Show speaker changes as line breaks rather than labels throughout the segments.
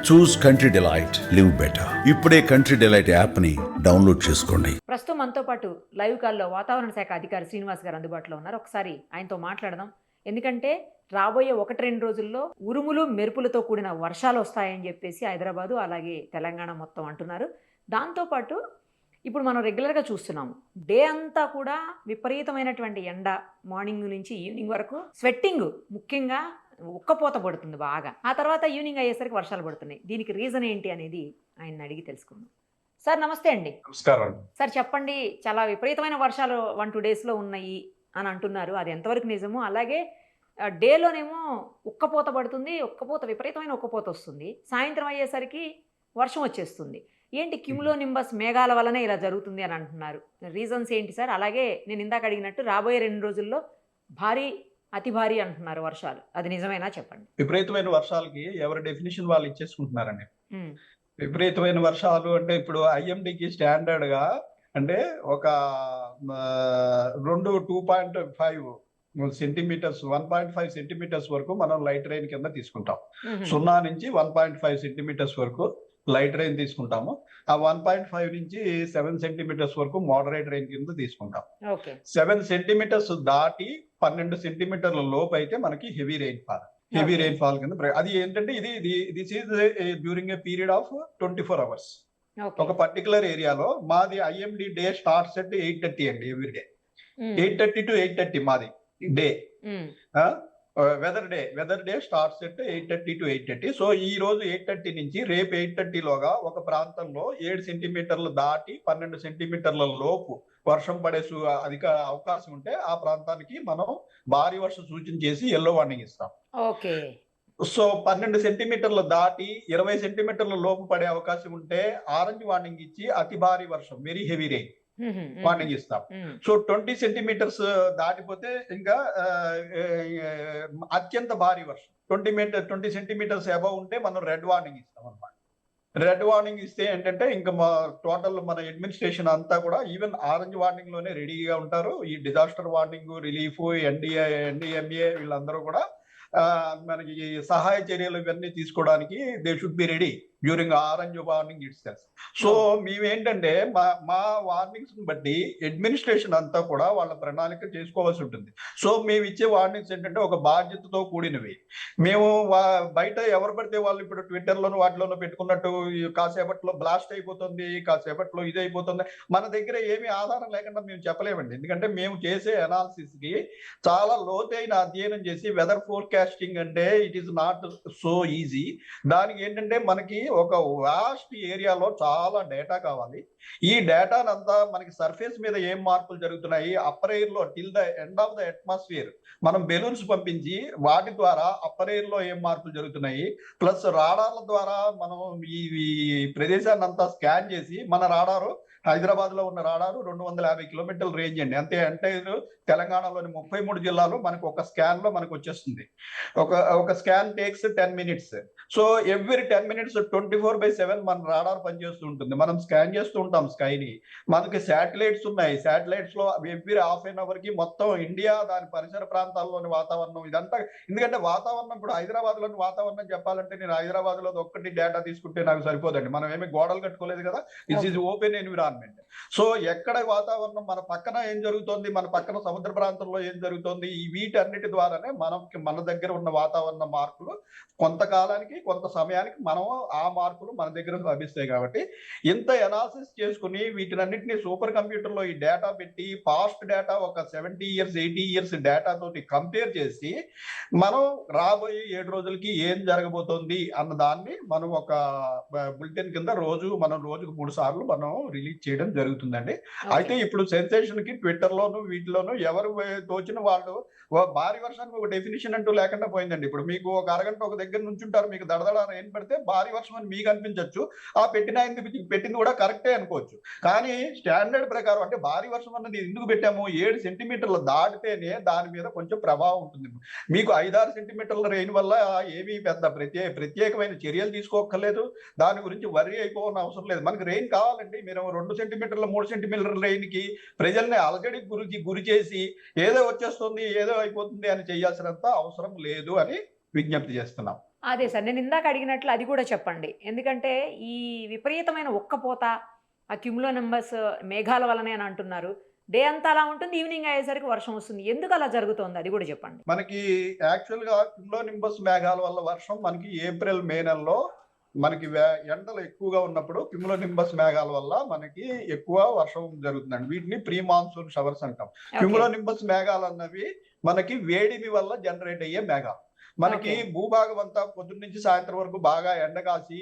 చూస్ country delight, live better. ఇప్పుడే country delight app ని download చేసుకోండి.
ప్రస్తుతం మనతో పాటు లైవ్ కాల్లో వాతావరణ శాఖ అధికారి శ్రీనివాస్ గారు అందుబాటులో ఉన్నారు. ఒకసారి ఆయనతో మాట్లాడదాం. ఎందుకంటే రాబోయే 1-2 రోజుల్లో ఉరుములు మెరుపులతో కూడిన వర్షాలు వస్తాయని చెప్పేసి హైదరాబాదు అలాగే తెలంగాణ మొత్తం అంటున్నారు. దాంతోపాటు ఇప్పుడు మనం రెగ్యులర్గా చూస్తున్నాము, డే అంతా కూడా విపరీతమైనటువంటి ఎండ, మార్నింగ్ నుంచి ఈవినింగ్ వరకు స్వెట్టింగ్, ముఖ్యంగా ఉక్కపోత పడుతుంది బాగా. ఆ తర్వాత ఈవినింగ్ అయ్యేసరికి వర్షాలు పడుతున్నాయి. దీనికి రీజన్ ఏంటి అనేది ఆయన అడిగి తెలుసుకుందాం. సార్ నమస్తే అండి.
నమస్కారం.
సార్ చెప్పండి, చాలా విపరీతమైన వర్షాలు 1-2 డేస్లో ఉన్నాయి అని అంటున్నారు. అది ఎంతవరకు నిజము? అలాగే డేలోనేమో ఉక్కపోత పడుతుంది, విపరీతమైన ఉక్కపోత వస్తుంది. సాయంత్రం అయ్యేసరికి వర్షం వచ్చేస్తుంది. ఏంటి క్యూములో నింబస్ మేఘాల వల్లనే ఇలా జరుగుతుంది అని అంటున్నారు. రీజన్స్ ఏంటి సార్? అలాగే నేను ఇందాక అడిగినట్టు రాబోయే 2 రోజుల్లో భారీ, అతి భారీ అంటున్నారు వర్షాలు. అది నిజమేనా చెప్పండి.
విపరీతమైన వర్షాలకి ఎవరి డెఫినేషన్ వాళ్ళు ఇచ్చేసుకుంటున్నారండి. విపరీతమైన వర్షాలు అంటే ఇప్పుడు ఐఎండికి స్టాండర్డ్ గా అంటే ఒక 2.5 సెంటీమీటర్స్ 1.5 సెంటీమీటర్స్ వరకు మనం లైట్ రైన్ కింద తీసుకుంటాం. 0 నుంచి 1.5 సెంటీమీటర్స్ వరకు లైట్ రైన్ తీసుకుంటాము. ఆ 1.5 నుంచి 7 సెంటీమీటర్స్ వరకు మోడరేట్ రైన్ కింద తీసుకుంటాం. 7 సెంటీమీటర్స్ దాటి 12 సెంటీమీటర్ల లోపు అయితే మనకి హెవీ రెయిన్ ఫాల్ కింద. అది ఏంటంటే this is during a period of 24 hours. ఒక పర్టికులర్ ఏరియాలో మాది ఐఎండి డే స్టార్ట్స్ ఎట్ 8:30 అండి. ఎవ్రీ డే 8:30 to 8:30 మాది day. Weather day starts at 8:30 to 8:30. So ఈ రోజు 8:30 నుంచి రేపు 8:30 లోగా ఒక ప్రాంతంలో 7 సెంటీమీటర్లు దాటి 12 సెంటీమీటర్ల లోపు వర్షం పడే అధిక అవకాశం ఉంటే ఆ ప్రాంతానికి మనం భారీ వర్షం సూచన చేసి ఎల్లో వార్నింగ్ ఇస్తాం. సో 12 సెంటీమీటర్లు దాటి 20 సెంటీమీటర్ల లోపు పడే అవకాశం ఉంటే ఆరెంజ్ వార్నింగ్ ఇచ్చి అతి భారీ వర్షం, వెరీ హెవీ రెయిన్ వార్నింగ్ ఇస్తాం. సో 20 సెంటీమీటర్స్ దాటిపోతే ఇంకా అత్యంత భారీ వర్షం 20 సెంటీమీటర్స్ అబౌవ్ ఉంటే మనం రెడ్ వార్నింగ్ ఇస్తాం అన్నమాట. రెడ్ వార్నింగ్ ఇస్తే ఏంటంటే ఇంకా టోటల్ మన అడ్మినిస్ట్రేషన్ అంతా కూడా ఈవెన్ ఆరెంజ్ వార్నింగ్ లోనే రెడీగా ఉంటారు. ఈ డిజాస్టర్ వార్నింగ్, రిలీఫ్, ఎన్డీఎంఏ వీళ్ళందరూ కూడా మనకి సహాయ చర్యలు ఇవన్నీ తీసుకోవడానికి they should be ready during orange warning it's self. So మేమేంటంటే మా వార్నింగ్స్ బట్టి అడ్మినిస్ట్రేషన్ అంతా కూడా వాళ్ళ ప్రణాళిక చేసుకోవాల్సి ఉంటుంది. సో మేము ఇచ్చే వార్నింగ్స్ ఏంటంటే ఒక బాధ్యతతో కూడినవి. మేము బయట ఎవరు పడితే వాళ్ళు ఇప్పుడు ట్విట్టర్లోను వాటిలోనూ పెట్టుకున్నట్టు కాసేపట్లో బ్లాస్ట్ అయిపోతుంది, కాసేపట్లో ఇది అయిపోతుంది, మన దగ్గర ఏమీ ఆధారం లేకుండా మేము చెప్పలేమండి. ఎందుకంటే మేము చేసే అనాలిసిస్ కి చాలా లోతైన అధ్యయనం చేసి వెదర్ ఫోర్కాస్టింగ్ అంటే it is not so easy. దానికి ఏంటంటే మనకి ఒక వాస్ట్ ఏరియాలో చాలా డేటా కావాలి. ఈ డేటానంతా మనకి సర్ఫేస్ మీద ఏం మార్పులు జరుగుతున్నాయి, అప్పర్ ఎయిర్ లో till the end of the atmosphere మనం బెలూన్స్ పంపించి వాటి ద్వారా అప్పర్ ఎయిర్ లో ఏం మార్పులు జరుగుతున్నాయి, ప్లస్ రాడార్ల ద్వారా మనం ఈ ప్రదేశాన్ని అంతా స్కాన్ చేసి, మన రాడారు హైదరాబాద్ లో ఉన్న రాడారు 250 కిలోమీటర్ల రేంజ్ అండి. అంతే అంటే తెలంగాణలోని 33 జిల్లాలు మనకు ఒక స్కాన్ లో మనకు వచ్చేస్తుంది. ఒక scan takes 10 minutes. So every 10 minutes 24/7 మన రాడార్ పనిచేస్తూ ఉంటుంది. మనం స్కాన్ చేస్తూ ఉంటాం స్కైని. మనకి శాటిలైట్స్ ఉన్నాయి. శాటిలైట్స్ లో ఎవ్రీ హాఫ్ అన్ అవర్ కి మొత్తం ఇండియా, దాని పరిసర ప్రాంతాల్లోని వాతావరణం ఇదంతా. ఎందుకంటే వాతావరణం ఇప్పుడు హైదరాబాద్ లోని వాతావరణం చెప్పాలంటే నేను హైదరాబాద్ లో ఒక్కటి డేటా తీసుకుంటే నాకు సరిపోదండి. మనం ఏమి గోడలు కట్టుకోలేదు కదా, it's is open environment. So ఎక్కడ వాతావరణం, మన పక్కన ఏం జరుగుతోంది, మన పక్కన సముద్ర ప్రాంతంలో ఏం జరుగుతోంది, ఈ వీటన్నిటి ద్వారానే మన దగ్గర ఉన్న వాతావరణ మార్పులు కొంతకాలానికి, కొంత సమయానికి మనం ఆ మార్పులు మన దగ్గర లభిస్తాయి. కాబట్టి ఇంత అనాలిసిస్ చేసుకుని వీటినన్నింటినీ సూపర్ కంప్యూటర్ లో ఈ డేటా పెట్టి, పాస్ట్ డేటా ఒక 70 years 80 years డేటా తోటి కంపేర్ చేసి మనం రాబోయే 7 రోజులకి ఏం జరగబోతోంది అన్న దాన్ని మనం ఒక బులెటిన్ కింద రోజుకు 3 సార్లు మనం రిలీజ్ చేయడం జరుగుతుందండి. అయితే ఇప్పుడు సెన్సేషన్ కి ట్విట్టర్ లోను వీటిలోను ఎవరు తోచిన వాళ్ళు భారీ వర్షానికి ఒక డెఫినేషన్ అంటూ లేకుండా పోయిందండి. ఇప్పుడు మీకు ఒక అరగంట ఒక దగ్గర నుంచి ఉంటారు, మీకు దడదడ రెయిన్ పడితే భారీ వర్షం అని మీకు అనిపించవచ్చు. ఆ పెట్టింది కూడా కరెక్టే అనుకోవచ్చు. కానీ స్టాండర్డ్ ప్రకారం అంటే భారీ వర్షం అన్నది ఎందుకు పెట్టాము, 7 సెంటీమీటర్లు దాటితేనే దాని మీద కొంచెం ప్రభావం ఉంటుంది. మీకు 5-6 సెంటీమీటర్ల రెయిన్ వల్ల ఏమీ పెద్ద ప్రత్యేకమైన చర్యలు తీసుకోక్కర్లేదు. దాని గురించి వర్రీ అయిపోవడం అవసరం లేదు. మనకి రెయిన్ కావాలండి. మీరు 2 సెంటీమీటర్ల 3 సెంటీమీటర్ల రెయిన్ కి ప్రజల్ని అలజడికి గురి చేసి ఏదో వచ్చేస్తుంది, ఏదో అయిపోతుంది అని చేయాల్సినంత అవసరం లేదు అని విజ్ఞప్తి చేస్తున్నాం.
అదే సార్. నేను ఇందాక అడిగినట్లు అది కూడా చెప్పండి. ఎందుకంటే ఈ విపరీతమైన ఉక్కపోత, ఆ క్యుములో నింబస్ మేఘాల వల్లనే అని అంటున్నారు. డే అంతా అలా ఉంటుంది. ఈవినింగ్ అయ్యేసరికి వర్షం వస్తుంది. ఎందుకు అలా జరుగుతోంది? అది కూడా చెప్పండి.
మనకి యాక్చువల్‌గా క్యుములో నింబస్ మేఘాల వల్ల వర్షం మనకి ఏప్రిల్, మే నెలలో మనకి ఎండలు ఎక్కువగా ఉన్నప్పుడు క్యుములో నింబస్ మేఘాల వల్ల మనకి ఎక్కువ వర్షం జరుగుతుందండి. వీటిని ప్రీ మాన్సూన్ షవర్స్ అంటాం.
ఓకే.
క్యుములో నింబస్ మేఘాలు అన్నవి మనకి వేడిమి వల్ల జనరేట్ అయ్యే మేఘాలు. మనకి
ఓకే.
భూభాగం అంతా పొద్దున్న నుంచి సాయంత్రం వరకు బాగా ఎండ కాసి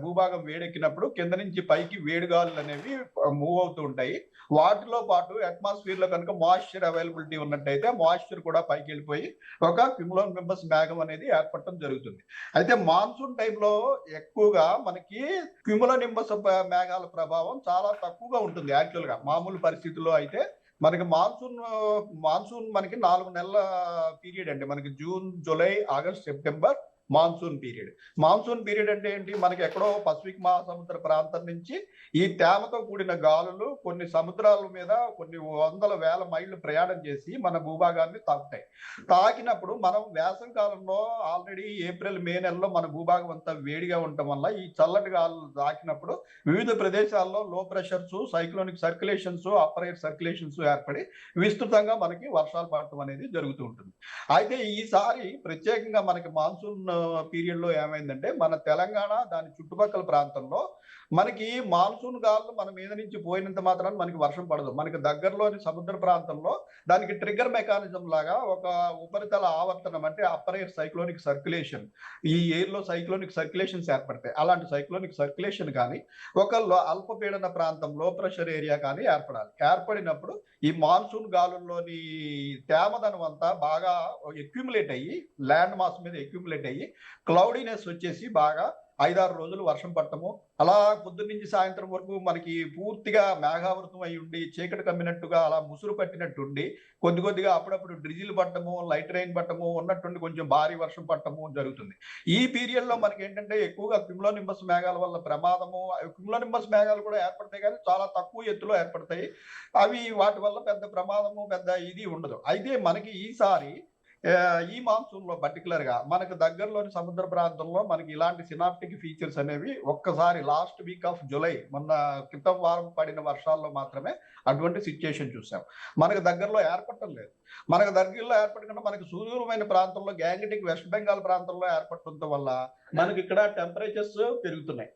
భూభాగం వేడెక్కినప్పుడు కింద నుంచి పైకి వేడిగాలులు అనేవి మూవ్ అవుతూ ఉంటాయి. వాటిలో పాటు అట్మాస్ఫియర్ లో కనుక మాయిశ్చర్ అవైలబిలిటీ ఉన్నట్టయితే మాయిశ్చర్ కూడా పైకి వెళ్ళిపోయి ఒక క్యుములో నింబస్ మేఘం అనేది ఏర్పడటం జరుగుతుంది. అయితే మాన్సూన్ టైంలో ఎక్కువగా మనకి క్యుములో నింబస్ మేఘాల ప్రభావం చాలా తక్కువగా ఉంటుంది. యాక్చువల్ గా మామూలు పరిస్థితుల్లో అయితే మనకి మాన్సూన్ మనకి 4 నెలల పీరియడ్ అండి. మనకి June, July, August, September monsoon period. Monsoon period అంటే ఏంటి? మనకి ఎక్కడో పసిఫిక్ మహాసముద్ర ప్రాంతం నుంచి ఈ తేమతో కూడిన గాలులు కొన్ని సముద్రాల మీద కొన్ని వందల వేల మైళ్ళు ప్రయాణం చేసి మన భూభాగాన్ని తాకుతాయి. తాకినప్పుడు మనం వేసవి కాలంలో ఆల్రెడీ ఏప్రిల్, మే నెలలో మన భూభాగం అంతా వేడిగా ఉండటం వల్ల ఈ చల్లటి గాలులు తాకినప్పుడు వివిధ ప్రదేశాల్లో low pressures, cyclonic circulations, upper air circulations ఏర్పడి విస్తృతంగా మనకి వర్షాలు పడటం అనేది జరుగుతూ ఉంటుంది. అయితే ఈసారి ప్రత్యేకంగా మనకి మాన్సూన్ పీరియడ్ లో ఏమైందంటే మన తెలంగాణ దాని చుట్టుపక్కల ప్రాంతంలో మనకి మాన్సూన్ గాలులు మన మీద నుంచి పోయినంత మాత్రాన మనకి వర్షం పడదు. మనకి దగ్గరలోని సముద్ర ప్రాంతంలో దానికి ట్రిగ్గర్ మెకానిజం లాగా ఒక ఉపరితల ఆవర్తనం అంటే అప్పర్ ఎయిర్ సైక్లోనిక్ సర్క్యులేషన్, ఈ ఎయిర్ లో సైక్లోనిక్ సర్క్యులేషన్స్ ఏర్పడతాయి. అలాంటి సైక్లోనిక్ సర్క్యులేషన్ కానీ ఒక అల్పపీడన ప్రాంతం లో ప్రెషర్ ఏరియా కానీ ఏర్పడాలి. ఏర్పడినప్పుడు ఈ మాన్సూన్ గాలుల్లోని తేమదనం అంతా బాగా అక్యుములేట్ అయ్యి ల్యాండ్ మాస్ మీద అక్యుములేట్ అయ్యి క్లౌడీనెస్ వచ్చేసి బాగా 5-6 రోజులు వర్షం పడటము, అలా పొద్దున్న నుంచి సాయంత్రం వరకు మనకి పూర్తిగా మేఘావృతం అయి ఉండి చీకటి కమ్మినట్టుగా అలా ముసురు పట్టినట్టుండి కొద్దిగా అప్పుడప్పుడు డ్రిజిల్ పట్టము, లైట్ రెయిన్ పట్టము, ఉన్నట్టుండి కొంచెం భారీ వర్షం పట్టము జరుగుతుంది. ఈ పీరియడ్ లో మనకి ఏంటంటే ఎక్కువగా క్యుములో నింబస్ మేఘాల వల్ల ప్రమాదము, క్యుములో నింబస్ మేఘాలు కూడా ఏర్పడతాయి కానీ చాలా తక్కువ ఎత్తులో ఏర్పడతాయి. అవి వాటి వల్ల పెద్ద ప్రమాదము పెద్ద ఇది ఉండదు. అయితే మనకి ఈసారి ఈ మాన్సూన్ లో పర్టికులర్ గా మనకు దగ్గరలోని సముద్ర ప్రాంతంలో మనకి ఇలాంటి సినాప్టిక్ ఫీచర్స్ అనేవి ఒక్కసారి లాస్ట్ వీక్ ఆఫ్ జూలై మొన్న క్రితం వారం పడిన వర్షాల్లో మాత్రమే అటువంటి సిచ్యుయేషన్ చూసాం. మనకు దగ్గరలో ఏర్పడటం లేదు. మనకు దగ్గరలో ఏర్పడకుండా మనకి సుదూరమైన ప్రాంతంలో గ్యాంగటిక్ వెస్ట్ బెంగాల్ ప్రాంతంలో ఏర్పడటం వల్ల మనకి ఇక్కడ టెంపరేచర్స్ పెరుగుతున్నాయి.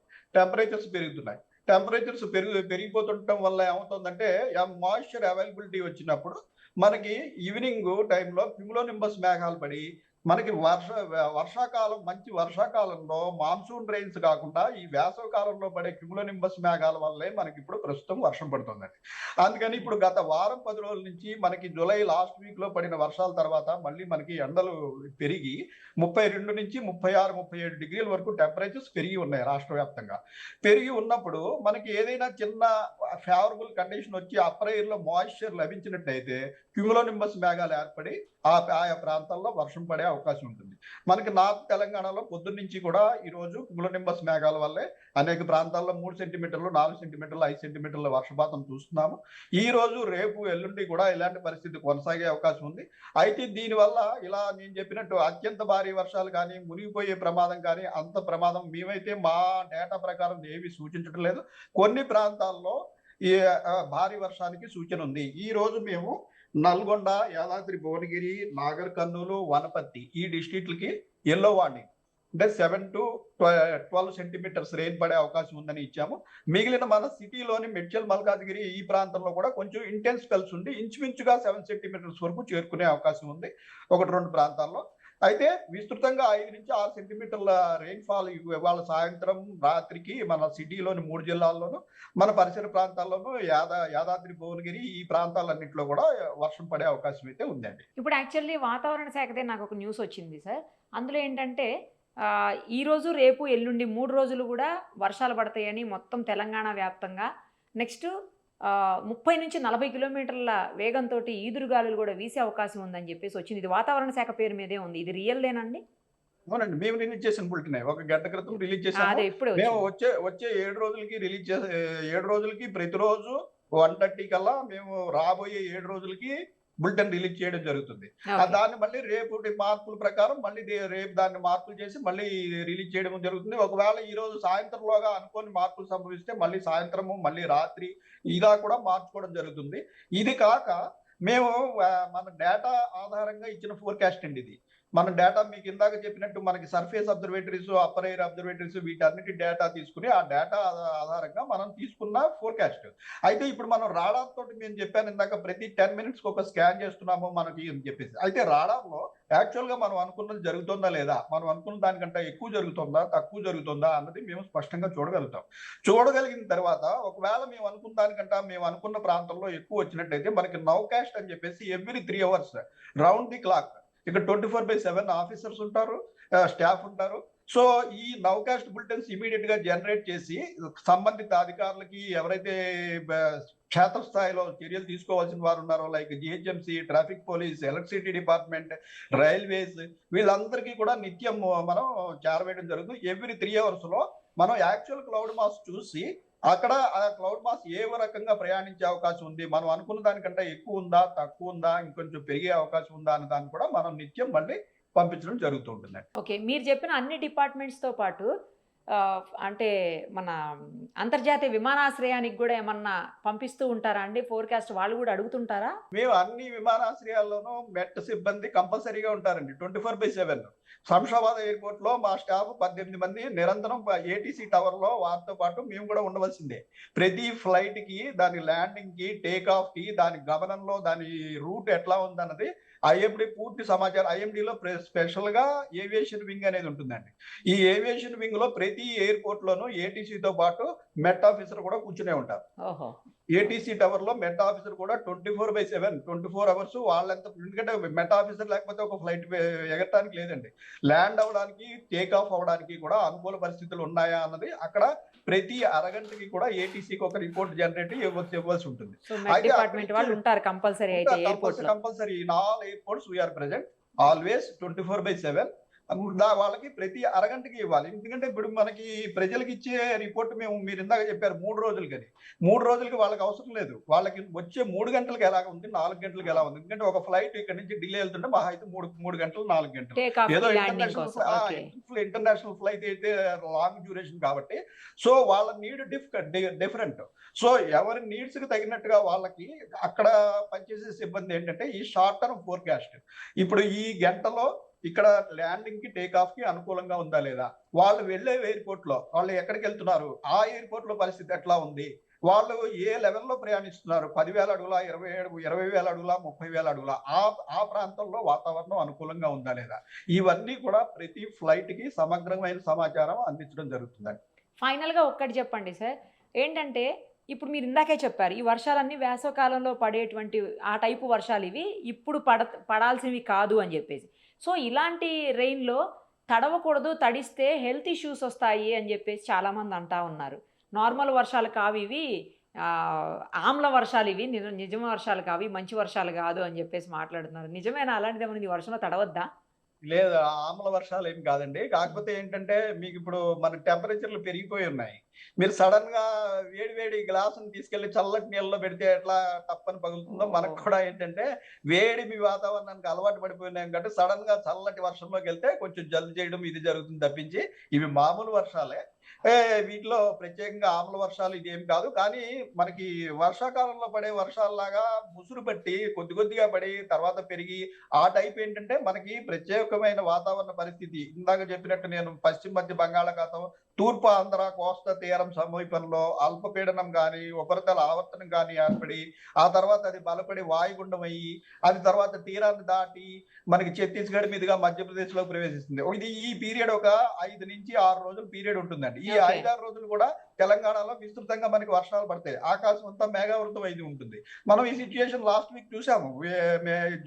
టెంపరేచర్స్ పెరిగిపోతుండటం వల్ల ఏమవుతుందంటే మాయిశ్చర్ అవైలబిలిటీ వచ్చినప్పుడు మనకి ఈవినింగ్ టైంలో క్యుములో నింబస్ మేఘాలు పడి మనకి వర్షాకాలం మంచి వర్షాకాలంలో మాన్సూన్ రెయిన్స్ కాకుండా ఈ వేసవి కాలంలో పడే క్యుములో నింబస్ మేఘాల వల్లే మనకి ఇప్పుడు ప్రస్తుతం వర్షం పడుతుందండి. అందుకని ఇప్పుడు గత వారం 10 రోజుల నుంచి మనకి జూలై లాస్ట్ వీక్ లో పడిన వర్షాల తర్వాత మళ్ళీ మనకి ఎండలు పెరిగి 32 నుంచి 36, 37 డిగ్రీల వరకు టెంపరేచర్స్ పెరిగి ఉన్నాయి రాష్ట్ర వ్యాప్తంగా. పెరిగి ఉన్నప్పుడు మనకి ఏదైనా చిన్న ఫేవరబుల్ కండిషన్ వచ్చి అప్పర్ ఎయిర్ లో మాయిశ్చర్ లభించినట్టయితే క్యుములో నింబస్ మేఘాలు ఏర్పడి ఆయా ప్రాంతాల్లో వర్షం పడే అవకాశం ఉంటుంది. మనకి నార్త్ తెలంగాణలో పొద్దున్న నుంచి కూడా ఈ రోజు క్యుములో నింబస్ మేఘాల వల్లే అనేక ప్రాంతాల్లో 3 సెంటీమీటర్లు, 4 సెంటీమీటర్లు, 5 సెంటీమీటర్ల వర్షపాతం చూస్తున్నాము. ఈ రోజు, రేపు, ఎల్లుండి కూడా ఇలాంటి పరిస్థితి కొనసాగే అవకాశం ఉంది. అయితే దీనివల్ల ఇలా నేను చెప్పినట్టు అత్యంత భారీ వర్షాలు కానీ, మునిగిపోయే ప్రమాదం కానీ, అంత ప్రమాదం మేమైతే మా డేటా ప్రకారం ఏవి సూచించడం లేదు. కొన్ని ప్రాంతాల్లో ఈ భారీ వర్షానికి సూచన ఉంది. ఈ రోజు మేము నల్గొండ, యాదాద్రి భువనగిరి, నాగర్ కర్నూలు, వనపర్తి ఈ డిస్ట్రిక్ట్లకి ఎల్లో వార్నింగ్ అంటే 7 to 12 సెంటీమీటర్స్ రెయిన్ పడే అవకాశం ఉందని ఇచ్చాము. మిగిలిన మన సిటీలోని మెడ్చల్, మల్కాజ్గిరి ఈ ప్రాంతంలో కూడా కొంచెం ఇంటెన్స్ స్పెల్స్ ఉండి ఇంచుమించుగా 7 సెంటీమీటర్స్ వరకు చేరుకునే అవకాశం ఉంది 1-2 ప్రాంతాల్లో. అయితే విస్తృతంగా 5 నుంచి 6 సెంటీమీటర్ల రెయిన్ ఫాల్ ఇవాళ సాయంత్రం, రాత్రికి మన సిటీలోని 3 జిల్లాల్లోనూ, మన పరిసర ప్రాంతాల్లోనూ, యాదాద్రి భువనగిరి ఈ ప్రాంతాలన్నింటిలో కూడా వర్షం పడే అవకాశం అయితే ఉందండి.
ఇప్పుడు యాక్చువల్లీ వాతావరణ శాఖదే నాకు ఒక న్యూస్ వచ్చింది సార్. అందులో ఏంటంటే ఈ రోజు, రేపు, ఎల్లుండి 3 రోజులు కూడా వర్షాలు పడతాయని మొత్తం తెలంగాణ వ్యాప్తంగా. నెక్స్ట్ 30 నుంచి 40 కిలోమీటర్ల వేగంతో ఈదురుగాలులు కూడా వీసే అవకాశం ఉందని చెప్పేసి వచ్చింది. ఇది వాతావరణ శాఖ పేరు మీదే ఉంది. ఇది రియల్లేనండి?
అవునండి, మేము రిలీజ్ చేసిన బులెటిన్ 1 గంట క్రితం రిలీజ్ చేసాము.
అదే ఇప్పుడే
మేము
వచ్చింది.
వచ్చే 7 రోజులకి రిలీజ్ చేసే 7 రోజులకి ప్రతిరోజు 1:30 కల్లా మేము రాబోయే 7 రోజులకి బులెటిన్ రిలీజ్ చేయడం జరుగుతుంది.
ఓకే.
దాన్ని మళ్ళీ రేపు మార్పుల ప్రకారం మళ్ళీ రేపు దాన్ని మార్పులు చేసి మళ్ళీ రిలీజ్ చేయడం జరుగుతుంది. ఒకవేళ ఈ రోజు సాయంత్రంలోగా అనుకోని మార్పులు సంభవిస్తే మళ్ళీ సాయంత్రము మళ్ళీ రాత్రి ఇలా కూడా మార్చుకోవడం జరుగుతుంది. ఇది కాక మేము మన డేటా ఆధారంగా ఇచ్చిన ఫోర్కాస్ట్ అండి ఇది. మన డేటా మీకు ఇందాక చెప్పినట్టు మనకి surface observatories, upper air observatories వీటన్నిటి డేటా తీసుకుని ఆ డేటా ఆధారంగా మనం తీసుకున్న ఫోర్కాస్ట్. అయితే ఇప్పుడు మనం రాడార్ తోటి నేను చెప్పాను ఇందాక ప్రతి 10 minutes ఒక స్కాన్ చేస్తున్నాము మనకి అని చెప్పేసి. అయితే రాడార్ లో యాక్చువల్ గా మనం అనుకున్నది జరుగుతుందా లేదా, మనం అనుకున్న దానికంటే ఎక్కువ జరుగుతుందా తక్కువ జరుగుతుందా అన్నది మేము స్పష్టంగా చూడగలుగుతాం. చూడగలిగిన తర్వాత ఒకవేళ మేము అనుకున్న దానికంటే మేము అనుకున్న ప్రాంతంలో ఎక్కువ వచ్చినట్టయితే మనకి నౌకాస్ట్ అని చెప్పేసి every 3 hours round the clock ఇక్కడ 24/7 ఆఫీసర్స్ ఉంటారు, స్టాఫ్ ఉంటారు. సో ఈ నౌకాస్ట్ బులెటిన్స్ ఇమీడియట్ గా జనరేట్ చేసి సంబంధిత అధికారులకి ఎవరైతే క్షేత్రస్థాయిలో చర్యలు తీసుకోవాల్సిన వారు ఉన్నారో like GHMC, traffic police, electricity department, railways వీళ్ళందరికీ కూడా నిత్యం మనం చేరవేయడం జరుగుతుంది. ఎవ్రీ 3 hours లో మనం యాక్చువల్ క్లౌడ్ మాస్ చూసి అక్కడ ఆ క్లౌడ్ మాస్ ఏ రకంగా ప్రయాణించే అవకాశం ఉంది, మనం అనుకున్న దానికంటే ఎక్కువ ఉందా తక్కువ ఉందా ఇంకొంచెం పెరిగే అవకాశం ఉందా అనే దాన్ని కూడా మనం నిత్యం మళ్ళీ పంపించడం జరుగుతూ ఉంటుంది.
ఓకే. మీరు చెప్పిన అన్ని డిపార్ట్మెంట్స్తో పాటు అంటే మన అంతర్జాతీయ విమానాశ్రయానికి కూడా ఏమన్నా పంపిస్తూ ఉంటారా అండి ఫోర్కాస్ట్? వాళ్ళు కూడా అడుగుతుంటారా?
మేము అన్ని విమానాశ్రయాల్లోనూ మెట్ సిబ్బంది కంపల్సరీగా ఉంటారండి 24/7. శంషాబాద్ ఎయిర్పోర్ట్ లో మా స్టాఫ్ 18 మంది నిరంతరం ఏటీసీ టవర్ లో వారితో పాటు మేము కూడా ఉండవలసిందే. ప్రతి ఫ్లైట్ కి దాని ల్యాండింగ్ కి, టేక్ ఆఫ్ కి, దాని గమనంలో దాని రూట్ ఎట్లా ఉందన్నది ఐఎండి పూర్తి సమాచారం. ఐఎండిలో స్పెషల్ గా ఏవియేషన్ వింగ్ అనేది ఉంటుందండి. ఈ ఏవియేషన్ వింగ్ లో ప్రతి ఎయిర్పోర్ట్ లోనూ ఏటీసీతో పాటు మెట్ ఆఫీసర్ కూడా కూర్చునే ఉంటారు.
ఓహో.
ఏటీసీ టవర్ లో మెట్ ఆఫీసర్ కూడా 24/7 24 hours వాళ్ళంతా. ఎందుకంటే మెట్ ఆఫీసర్ లేకపోతే ఒక ఫ్లైట్ ఎగరటానికి లేదండి. ల్యాండ్ అవ్వడానికి, టేక్ ఆఫ్ అవ్వడానికి కూడా అనుకూల పరిస్థితులు ఉన్నాయా అన్నది అక్కడ ప్రతి అరగంటకి కూడా ఏటీసీకి ఒక రిపోర్ట్ జనరేట్ ఇవ్వాల్సి ఉంటుంది.
సో మెట్ డిపార్ట్మెంట్ వాళ్ళు ఉంటారు కంపల్సరీ అయితే ఎయిర్పోర్ట్ లో.
Compulsory in all airports we are present always 24/7. వాళ్ళకి ప్రతి అరగంటకి ఇవ్వాలి. ఎందుకంటే ఇప్పుడు మనకి ప్రజలకు ఇచ్చే రిపోర్ట్ మేము మీరు ఇందాక చెప్పారు 3 రోజులకి అని. 3 రోజులకి వాళ్ళకి అవసరం లేదు. వాళ్ళకి వచ్చే 3 గంటలకు ఎలా ఉంది, 4 గంటలకు ఎలా ఉంది. ఎందుకంటే ఒక ఫ్లైట్ ఇక్కడ నుంచి ఢిల్లీ వెళ్తుంటే మహా అయితే 3 గంటలు 4 గంటలు. ఏదో ఇంటర్నేషనల్ ఫ్లైట్ అయితే లాంగ్ డ్యూరేషన్ కాబట్టి సో వాళ్ళ నీడ్ డిఫరెంట్. సో ఎవరి నీడ్స్ కి తగినట్టుగా వాళ్ళకి అక్కడ పనిచేసే సిబ్బంది ఏంటంటే ఈ షార్ట్ టర్మ్ ఫోర్కాస్ట్. ఇప్పుడు ఈ గంటలో ఇక్కడ ల్యాండింగ్ కి, టేక్ ఆఫ్ కి అనుకూలంగా ఉందా లేదా, వాళ్ళు వెళ్లే ఎయిర్పోర్ట్ లో వాళ్ళు ఎక్కడికి వెళ్తున్నారు, ఆ ఎయిర్పోర్ట్ లో పరిస్థితి ఎట్లా ఉంది, వాళ్ళు ఏ లెవెల్లో ప్రయాణిస్తున్నారు, 10,000 అడుగుల, 20,000 అడుగుల, 30,000 అడుగుల, ఆ ప్రాంతంలో వాతావరణం అనుకూలంగా ఉందా లేదా, ఇవన్నీ కూడా ప్రతి ఫ్లైట్ కి సమగ్రమైన సమాచారం అందించడం జరుగుతుందండి.
ఫైనల్ గా ఒక్కటి చెప్పండి సార్, ఏంటంటే ఇప్పుడు మీరు ఇందాకే చెప్పారు ఈ వర్షాలన్నీ వేసవకాలంలో పడేటువంటి ఆ టైపు వర్షాలు ఇవి, ఇప్పుడు పడాల్సినవి కాదు అని చెప్పేసి. సో ఇలాంటి రెయిన్లో తడవకూడదు, తడిస్తే హెల్త్ ఇష్యూస్ వస్తాయి అని చెప్పేసి చాలామంది అంటా ఉన్నారు. నార్మల్ వర్షాలు కావు ఇవి, ఆమ్ల వర్షాలు ఇవి, నిజమ వర్షాలు కావు, మంచి వర్షాలు కాదు అని చెప్పేసి మాట్లాడుతున్నారు. నిజమేనా? అలాంటిది ఏమైనా ఈ వర్షంలో తడవద్దా?
లేదు, ఆమ్ల వర్షాలు ఏం కాదండి. కాకపోతే ఏంటంటే మీకు ఇప్పుడు మన టెంపరేచర్లు పెరిగిపోయి ఉన్నాయి. మీరు సడన్ గా వేడి గ్లాసుని తీసుకెళ్లి చల్లటి నీళ్ళలో పెడితే ఎట్లా తప్పని పగులుతుందో మనకు కూడా ఏంటంటే వేడి మీ వాతావరణానికి అలవాటు పడిపోయినాం కాబట్టి సడన్ గా చల్లటి వర్షంలోకి వెళ్తే కొంచెం జల్ది చేయడం ఇది జరుగుతుంది తప్పించి ఇవి మామూలు వర్షాలే. వీటిలో ప్రత్యేకంగా ఆమ్ల వర్షాలు ఇది ఏం కాదు. కానీ మనకి వర్షాకాలంలో పడే వర్షాలలాగా ముసురు పట్టి కొద్దిగా పడి తర్వాత పెరిగి ఆ టైప్ ఏంటంటే మనకి ప్రత్యేకమైన వాతావరణ పరిస్థితి. ఇందాక చెప్పినట్టు నేను పశ్చిమ మధ్య బంగాళాఖాతం, తూర్పు ఆంధ్ర కోస్తా తీరం సమీపంలో అల్పపీడనం కానీ, ఉపరితల ఆవర్తనం కానీ ఏర్పడి ఆ తర్వాత అది బలపడి వాయుగుండం అయ్యి అది తర్వాత తీరాన్ని దాటి మనకి ఛత్తీస్గఢ్ మీదుగా మధ్యప్రదేశ్ లో ప్రవేశిస్తుంది. ఇది ఈ పీరియడ్ ఒక 5 నుంచి 6 రోజుల పీరియడ్ ఉంటుందండి. ఈ 5-6 రోజులు కూడా తెలంగాణలో విస్తృతంగా మనకి వర్షాలు పడతాయి. ఆకాశం అంతా మేఘావృతం అయి ఉంటుంది. మనం ఈ సిచ్యుయేషన్ లాస్ట్ వీక్ చూసాము,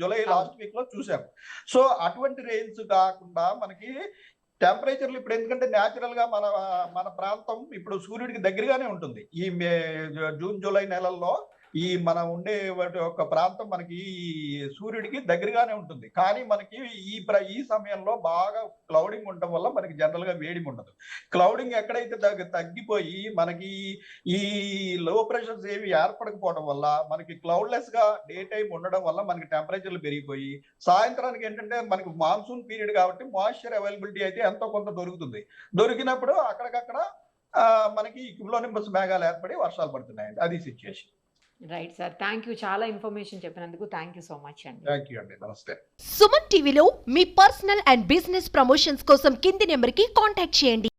జూలై లాస్ట్ వీక్ లో చూసాము. సో అటువంటి రెయిన్స్ కాకుండా మనకి టెంపరేచర్లు ఇప్పుడు ఎందుకంటే న్యాచురల్ గా మన ప్రాంతం ఇప్పుడు సూర్యుడికి దగ్గరగానే ఉంటుంది. ఈ జూన్ జూలై నెలల్లో ఈ మనం ఉండే వాటి యొక్క ప్రాంతం మనకి ఈ సూర్యుడికి దగ్గరగానే ఉంటుంది. కానీ మనకి ఈ సమయంలో బాగా క్లౌడింగ్ ఉండటం వల్ల మనకి జనరల్ గా వేడి ఉండదు. క్లౌడింగ్ ఎక్కడైతే తగ్గిపోయి మనకి ఈ లో ప్రెషర్స్ ఏవి ఏర్పడకపోవడం వల్ల మనకి క్లౌడ్లెస్ గా డే టైం ఉండడం వల్ల మనకి టెంపరేచర్లు పెరిగిపోయి సాయంత్రానికి ఏంటంటే మనకి మాన్సూన్ పీరియడ్ కాబట్టి మాయిశ్చర్ అవైలబిలిటీ అయితే ఎంతో కొంత దొరుకుతుంది. దొరికినప్పుడు అక్కడికక్కడ మనకి క్యూములోనింబస్ మేఘాలు ఏర్పడి వర్షాలు పడుతున్నాయండి. అది situation.
Right sir, thank you. చాలా ఇన్ఫర్మేషన్ చెప్పినందుకు థ్యాంక్ యూ సో మచ్ అండి.
థ్యాంక్ యూ అండి. నమస్తే.
సుమన్ టీవీలో మీ పర్సనల్ అండ్ బిజినెస్ ప్రమోషన్స్ కోసం కింది నెంబర్కి కాంటాక్ట్ చేయండి.